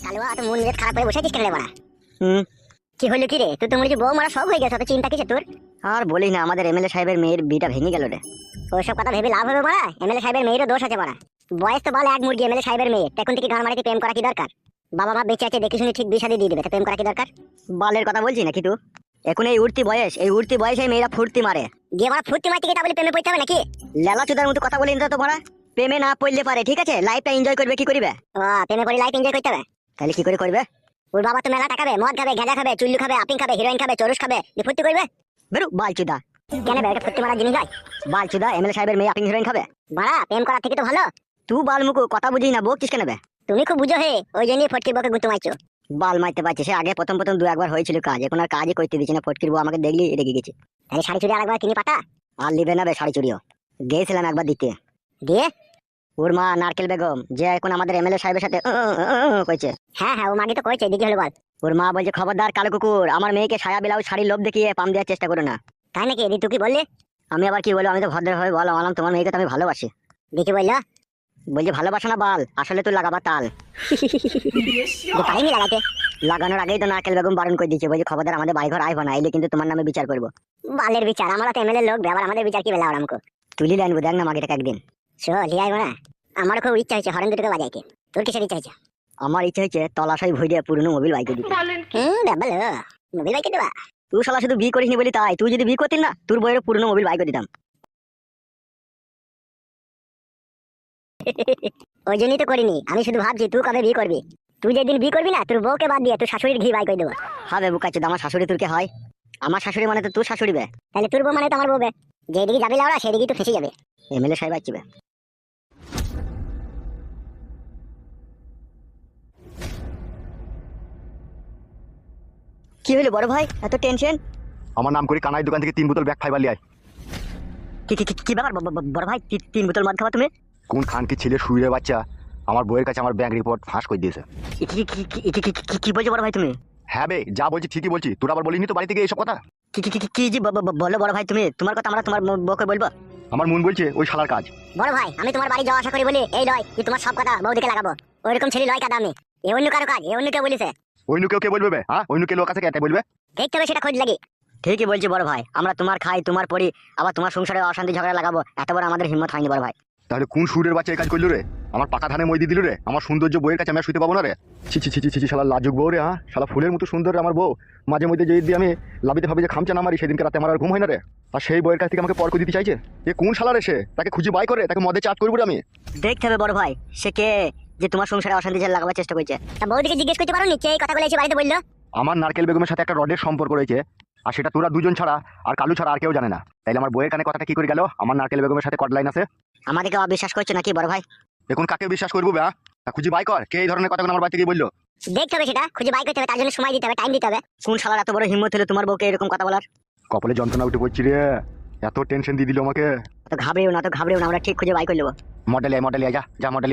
কালুয়া তো মন মেজাজ খারাপ করে বসে আছিস কেন রে বড়া? কি হলো কি রে? তুই তো মনে হচ্ছে বউ মারা সব হয়ে গেছে, তো চিন্তা কিসে তোর? আর বলিস না, আমাদের এমএলএ সাহেবের মেয়ের বিটা ভেঙে গেল রে। ওইসব কথা ভেবে লাভ হবে বড়া? এমএলএ সাহেবের মেয়েরও দোষ আছে বড়া। বয়স তো বলে এক মুরগি, এমএলএ সাহেবের মেয়ে এখন থেকে ঘর মারিতে প্রেম করা কি দরকার? বাবা মা বেঁচে আছে দেখে শুনে ঠিক বিয়ে শাদী দিয়ে দেবে, তো প্রেম করা কি দরকার? বালের কথা বলছি নাকি তুই? এখন এই উঠতি বয়সে মেয়েরা ফুর্তি মারে। গিয়ে বড়া ফুর্তি মারতে গিয়ে তা বলে প্রেমে পড়তে হবে নাকি? লেলা চুদার মতো কথা বলি না তো ভরা। প্রেমে না পড়লে পারে, ঠিক আছে, লাইফটা এনজয় করবে কি করিবে? ও প্রেমে পড়ে লাইফ এনজয় করতে হবে? তাহলে কি করে করবে? ওর বাবা তো মেলা টাকা খাবে, মদ খাবে, গাঁজা খাবে, চুল্লু খাবে, আপিং খাবে, হিরোইন খাবে, চরুস খাবে, দিয়ে ফুর্তি করবে? বেরু বালচুদা। কেন বে, এটা ফুর্তি মারার জিনিস হয়? বালচুদা, এমএলএ সাহেবের মেয়ে আপিং হিরোইন খাবে? বড়া প্রেম করার থেকে তো ভালো। তুই বালমুকু কথা বুঝিস না, বকছিস কেন বে? তুমি খুব বুঝো হে, ওই জন্যই ফটকি বকে গুঁতো মারছো। বাল মারতে পারছিস, সে আগে প্রথম দু একবার হয়েছিল কাজ, এখন আর কাজই করতে দিচ্ছে না। ফটকির বউ আমাকে দেখলি রেগে গেছে। তাহলে শাড়ি চুড়ি আরেকবার কিনে পাঠা। আর লিবে না বে শাড়ি চুড়িও। গেছিলাম একবার দিতে। দিয়ে ওর মা নারকেল বেগম, যে এখন আমাদের এমএলএ সাহেবের সাথে কইছে। হ্যাঁ হ্যাঁ, ও মাগে তো কইছে, দিদি হলো বল। ওর মা বলছে, খবরদার কালো কুকুর, আমার মেয়েকে সায়া ব্লাউজ শাড়ির লোভ দেখিয়ে পাম দেওয়ার চেষ্টা করো না। তাই নাকি? দি তুই কি বললি? আমি আবার কি বলবো? আমি তো ভদ্রভাবে বললাম তোমার মেয়েকে তো আমি ভালোবাসি। দেখি বললো বলছে ভালোবাসা না বাল, আসলে তুই লাগাবা তাল। পারিনি লাগাইতে। লাগানোর আগেই তো নারকেল বেগম বারণ করে দিচ্ছে, বলছে খবরদার আমাদের বাড়িঘর আইবা না, এলে কিন্তু তোমার নামে বিচার করবো। বালের বিচার? আমরা তো এমএলএ লোক, আবার আমাদের বিচার কি বেলা আমাকে? তুলি আনবো, দেখ না মাগিটাকে একদিন। লিয়ে আইবো না? আমার খুব ইচ্ছা হয়েছে হরেন দুটোকে বাজাইতে। তোর কিসের ইচ্ছা হয়েছে? আমার ইচ্ছা হচ্ছে তলাশাই ভই দিয়ে পুরনো মোবিল বাইকে দিতে। ডাবল মোবাইল বাইকে দেবা? তুই শালা শুধু বিয়ে করিসনি বলি তাই, তুই যদি বিয়ে করতিস না, তোর বইয়ের পুরনো মোবিল বাইকে দিতাম। ওই জন্যই তো করিনি, আমি শুধু ভাবছি তুই কবে বিয়ে করবি। তুই যেদিন বিয়ে করবি না, তোর বউকে বাদ দিয়ে তোর শাশুড়ির ঘি বাই করে দেবো। হবে বুকাচ্ছে, আমার শাশুড়ি তোর কে হয়? আমার শাশুড়ি মানে তো তোর শাশুড়ি বে। তাহলে তোর বউ মানে তো আমার বউ বে। যেদিকে যাবি লাউড়া সেদিকে তো ফেসে যাবে। এমএলএ সাহেব আসবে। কি হলো বড় ভাই, এত টেনশন? আমার নাম করে কানাই দোকান থেকে 3 বোতল ব্যাক ফাইবার লিয়ে আয়। কি ব্যাপার বড় ভাই, 3 বোতল মদ খাওয়া তুমি? কোন খান কি ছেলে শুয়ে বাচ্চা আমার বইয়ের কাছে আমার ব্যাংক রিপোর্ট ফাঁস করে দিয়েছে। কি বলছো বড় ভাই তুমি? হ্যাঁ বে, যা বলছি ঠিকই বলছি, তোর আবার বলিনি তো বাড়ি থেকে এইসব কথা? কি যে বলো বড় ভাই তুমি, তোমার কথা আমরা তোমার বউকে বলবো? আমার মন বলছে ওই শালার কাজ। বড় ভাই আমি তোমার বাড়ি যাওয়া আশা করি বলি এই লয় যে তোমার সব কথা বউদিকে লাগাবো। ওইরকম ছেলে লয় কাদা আমি। এ অন্য কারো কাজ, এ অন্য কেউ বলিছে। অন্য কেউ কে বলবে বে? হ্যাঁ, অন্য কেউ লোক আছে কে বলবে? দেখতে হবে সেটা খোঁজ লাগি। ঠিকই বলছি বড় ভাই, আমরা তোমার খাই তোমার পরি, আবার তোমার সংসারে অশান্তি ঝগড়া লাগাবো, এত বড় আমাদের হিম্মত হয়নি বড় ভাই। তাহলে কোন সুরের বাচ্চা এই কাজ করলো রে? আমার পাকা ধানে মই দিয়ে দিল রে, আমার সৌন্দর্য বইয়ের কাছে আমি আর শুতে পাবো না রে। ছি শালা লাজুক বউ রে। হ্যাঁ শালা ফুলের মতো সুন্দর রে আমার বউ, মাঝে মধ্যে যদি আমি লাবিতে ভাবি যে খামচা না মারি, সেদিনকে রাতে আমার আর ঘুম হয় না রে। আর সেই বইয়ের কাছ থেকে আমাকে পর করে দিতে চাইছে। এ কোন শালা রে? সে তাকে খুঁজে বাই করে তাকে মদে চাট করবো রে আমি। দেখতে হবে বড় ভাই, সে কে যে তোমার সংসারে অশান্তি ঝাল লাগাবার চেষ্টা করছে। তা বউদিকে জিজ্ঞেস করতে পারো নিচে এই কথাগুলো এসে বাড়িতে বললো? আমার নারকেল বেগমের সাথে একটা রডের সম্পর্ক রয়েছে, আর সেটা তোরা দুজন ছাড়া আর কালু ছাড়া আর কেউ জানে না। তাইলে আমার বইয়ের কানে কথাটা কি করে গেল? আমার নারকেল বেগমের সাথে কট লাইন আছে। আমাদেরকে অবিশ্বাস করছো নাকি বড় ভাই? এখন কাকে বিশ্বাস করবো বে? খুঁজে বাই কর কে এই ধরনের কথাগুলো আমার বাড়ি থেকে বললো। দেখতে হবে সেটা খুঁজে বাই করতে হবে, তার জন্য সময় দিতে হবে, টাইম দিতে হবে। কোন শালার এত বড় হিম্মত হলো তোমার বউকে এরকম কথা বলার? কপালে যন্ত্রণা উঠে পড়ছি রে, এত টেনশন দিয়ে দিল আমাকে। তো ঘাবড়েও না, আমরা ঠিক খুঁজে বাই করে নেবো। মডেল যা মডেল